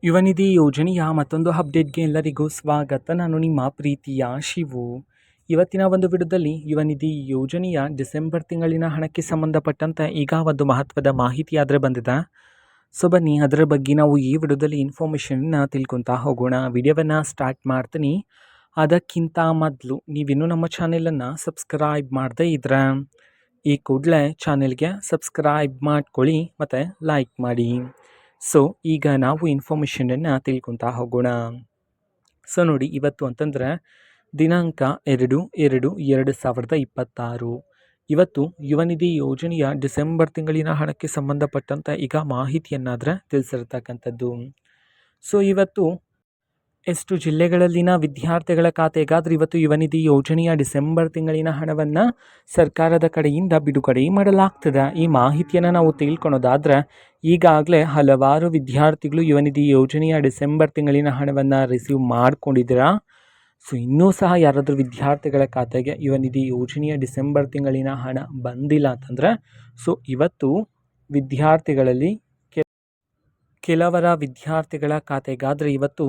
ಯುವ ನಿಧಿ ಯೋಜನೆಯ ಮತ್ತೊಂದು ಅಪ್ಡೇಟ್ಗೆ ಎಲ್ಲರಿಗೂ ಸ್ವಾಗತ. ನಾನು ನಿಮ್ಮ ಪ್ರೀತಿಯ ಶಿವು. ಇವತ್ತಿನ ಒಂದು ವಿಡಿಯೋದಲ್ಲಿ ಯುವ ನಿಧಿ ಯೋಜನೆಯ ಡಿಸೆಂಬರ್ ತಿಂಗಳಿನ ಹಣಕ್ಕೆ ಸಂಬಂಧಪಟ್ಟಂತೆ ಈಗ ಒಂದು ಮಹತ್ವದ ಮಾಹಿತಿ ಆದರೆ ಬಂದಿದೆ. ಸೊ ಬನ್ನಿ ಅದರ ಬಗ್ಗೆ ನಾವು ಈ ವಿಡಿಯೋದಲ್ಲಿ ಇನ್ಫಾರ್ಮೇಷನ್ನ ತಿಳ್ಕೊತಾ ಹೋಗೋಣ. ವಿಡಿಯೋವನ್ನು ಸ್ಟಾರ್ಟ್ ಮಾಡ್ತೀನಿ. ಅದಕ್ಕಿಂತ ಮೊದಲು ನೀವಿನ್ನೂ ನಮ್ಮ ಚಾನೆಲನ್ನು ಸಬ್ಸ್ಕ್ರೈಬ್ ಮಾಡದೇ ಇದ್ರೆ ಈ ಕೂಡಲೇ ಚಾನೆಲ್ಗೆ ಸಬ್ಸ್ಕ್ರೈಬ್ ಮಾಡ್ಕೊಳ್ಳಿ ಮತ್ತು ಲೈಕ್ ಮಾಡಿ. ಸೊ ಈಗ ನಾವು ಇನ್ಫಾರ್ಮೇಷನನ್ನು ತಿಳ್ಕೊತಾ ಹೋಗೋಣ. ಸೊ ನೋಡಿ, ಇವತ್ತು ಅಂತಂದರೆ ದಿನಾಂಕ 2/2/2026. ಇವತ್ತು ಯುವ ನಿಧಿ ಯೋಜನೆಯ ಡಿಸೆಂಬರ್ ತಿಂಗಳಿನ ಹಣಕ್ಕೆ ಸಂಬಂಧಪಟ್ಟಂತೆ ಈಗ ಮಾಹಿತಿಯನ್ನಾದರೆ ತಿಳಿಸಿರ್ತಕ್ಕಂಥದ್ದು. ಸೊ ಇವತ್ತು ಎಷ್ಟು ಜಿಲ್ಲೆಗಳಲ್ಲಿನ ವಿದ್ಯಾರ್ಥಿಗಳ ಖಾತೆಗಾದರೆ ಇವತ್ತು ಯುವ ನಿಧಿ ಯೋಜನೆಯ ಡಿಸೆಂಬರ್ ತಿಂಗಳಿನ ಹಣವನ್ನು ಸರ್ಕಾರದ ಕಡೆಯಿಂದ ಬಿಡುಗಡೆ ಮಾಡಲಾಗ್ತದೆ. ಈ ಮಾಹಿತಿಯನ್ನು ನಾವು ತಿಳ್ಕೊಳೋದಾದರೆ ಈಗಾಗಲೇ ಹಲವಾರು ವಿದ್ಯಾರ್ಥಿಗಳು ಯುವ ನಿಧಿ ಯೋಜನೆಯ ಡಿಸೆಂಬರ್ ತಿಂಗಳಿನ ಹಣವನ್ನು ರಿಸೀವ್ ಮಾಡ್ಕೊಂಡಿದ್ದೀರಾ. ಸೊ ಇನ್ನೂ ಸಹ ಯಾರಾದರೂ ವಿದ್ಯಾರ್ಥಿಗಳ ಖಾತೆಗೆ ಯುವ ನಿಧಿ ಯೋಜನೆಯ ಡಿಸೆಂಬರ್ ತಿಂಗಳಿನ ಹಣ ಬಂದಿಲ್ಲ ಅಂತಂದರೆ ಸೊ ಇವತ್ತು ವಿದ್ಯಾರ್ಥಿಗಳಲ್ಲಿ ಕೆಲವರ ವಿದ್ಯಾರ್ಥಿಗಳ ಖಾತೆಗಾದರೆ ಇವತ್ತು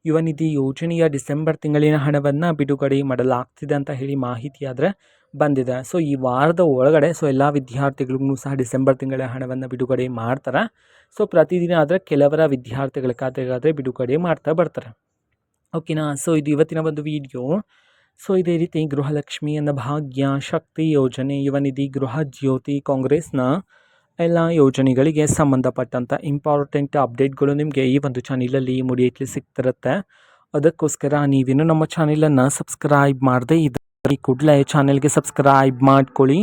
ಯುವ ನಿಧಿ ಯೋಜನೆಯ ಡಿಸೆಂಬರ್ ತಿಂಗಳಿನ ಹಣವನ್ನು ಬಿಡುಗಡೆ ಮಾಡಲಾಗ್ತಿದೆ ಅಂತ ಹೇಳಿ ಮಾಹಿತಿ ಆದರೆ ಬಂದಿದೆ. ಸೊ ಈ ವಾರದ ಒಳಗಡೆ ಸೊ ಎಲ್ಲ ವಿದ್ಯಾರ್ಥಿಗಳಿಗೂ ಸಹ ಡಿಸೆಂಬರ್ ತಿಂಗಳ ಹಣವನ್ನು ಬಿಡುಗಡೆ ಮಾಡ್ತಾರೆ. ಸೊ ಪ್ರತಿದಿನ ಆದರೆ ಕೆಲವರ ವಿದ್ಯಾರ್ಥಿಗಳ ಖಾತೆಗಾದರೆ ಬಿಡುಗಡೆ ಮಾಡ್ತಾ ಬರ್ತಾರೆ. ಓಕೆನಾ. ಸೊ ಇದು ಇವತ್ತಿನ ಒಂದು ವಿಡಿಯೋ. ಸೊ ಇದೇ ರೀತಿ ಗೃಹಲಕ್ಷ್ಮಿ ಅನ್ನಭಾಗ್ಯ, ಶಕ್ತಿ ಯೋಜನೆ, ಯುವ ನಿಧಿ, ಗೃಹ ಜ್ಯೋತಿ, ಕಾಂಗ್ರೆಸ್ನ ಎಲ್ಲ ಯೋಜನೆಗಳಿಗೆ ಸಂಬಂಧಪಟ್ಟಂಥ ಇಂಪಾರ್ಟೆಂಟ್ ಅಪ್ಡೇಟ್ಗಳು ನಿಮಗೆ ಈ ಒಂದು ಚಾನಲಲ್ಲಿ ಮುಡಿಯಕ್ಕೆ ಸಿಗ್ತಿರುತ್ತೆ. ಅದಕ್ಕೋಸ್ಕರ ನೀವಿನ್ನೂ ನಮ್ಮ ಚಾನಲನ್ನು ಸಬ್ಸ್ಕ್ರೈಬ್ ಮಾಡದೇ ಇದ್ದರೆ ಈ ಕೂಡಲೇ ಚಾನೆಲ್ಗೆ ಸಬ್ಸ್ಕ್ರೈಬ್ ಮಾಡ್ಕೊಳ್ಳಿ.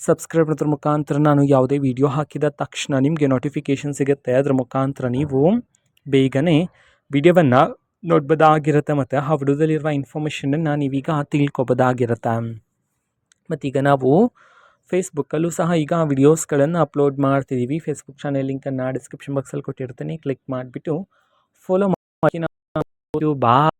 ಸಬ್ಸ್ಕ್ರೈಬ್ ಮಾಡೋದ್ರ ಮುಖಾಂತರ ನಾನು ಯಾವುದೇ ವಿಡಿಯೋ ಹಾಕಿದ ತಕ್ಷಣ ನಿಮಗೆ ನೋಟಿಫಿಕೇಷನ್ ಸಿಗುತ್ತೆ. ಅದರ ಮುಖಾಂತರ ನೀವು ಬೇಗನೆ ವಿಡಿಯೋವನ್ನು ನೋಡ್ಬೋದಾಗಿರುತ್ತೆ ಮತ್ತು ಆ ವಿಡಿಯೋದಲ್ಲಿರುವ ಇನ್ಫಾರ್ಮೇಷನನ್ನು ನೀವೀಗ ತಿಳ್ಕೊಬೋದಾಗಿರುತ್ತೆ. ಮತ್ತೀಗ ನಾವು ಫೇಸ್ಬುಕ್ಕಲ್ಲೂ ಸಹ ಈಗ ವಿಡಿಯೋಸ್ಗಳನ್ನು ಅಪ್ಲೋಡ್ ಮಾಡ್ತಿದ್ದೀವಿ. ಫೇಸ್ಬುಕ್ ಚಾನೆಲ್ ಲಿಂಕನ್ನು ಡಿಸ್ಕ್ರಿಪ್ಷನ್ ಬಾಕ್ಸಲ್ಲಿ ಕೊಟ್ಟಿರ್ತೀನಿ. ಕ್ಲಿಕ್ ಮಾಡಿಬಿಟ್ಟು ಫಾಲೋ ಮಾಡಿ. ಬಾಯ್.